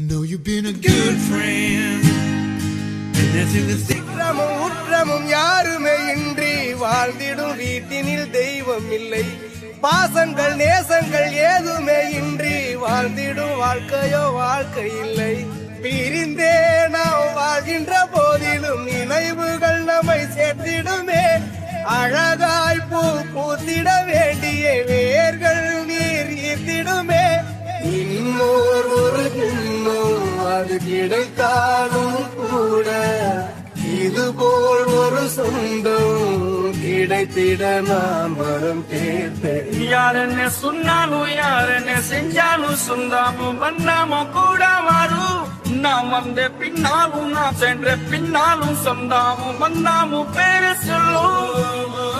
Know you've been a good friend. And that's in the thick. உற்றமும் யாருமே இன்றி வாழ்ந்திடும் வீட்டினில் தெய்வம் இல்லை. பாசங்கள் நேசங்கள் ஏதுமே இன்றி வாழ்ந்திடும் வாழ்க்கையோ வாழ்க்கை இல்லை. பிரிந்தே நாம் வாழ்கின்ற போதிலும் நினைவுகள் நம்மை சேர்த்திடுமே. அழகாய் பூ பூத்திட வேண்டிய வேர்கள் நீர் ஈர்த்திடுமே. இன்னொரு ஒரு இன்னும் அது கிடைத்தாலும் கூட இதுபோல் ஒரு சொந்தம் கிடைத்திட நான் வரும் தேர்ந்தேன். யார் என்ன சொன்னாலும் யார் என்ன செஞ்சாலும் சொந்தாமும் வண்ணாம கூட வரும். நான் வந்த பின்னாலும் நான் சென்ற பின்னாலும் சொந்தாமும் வண்ணாமும் பேர சொல்லும்.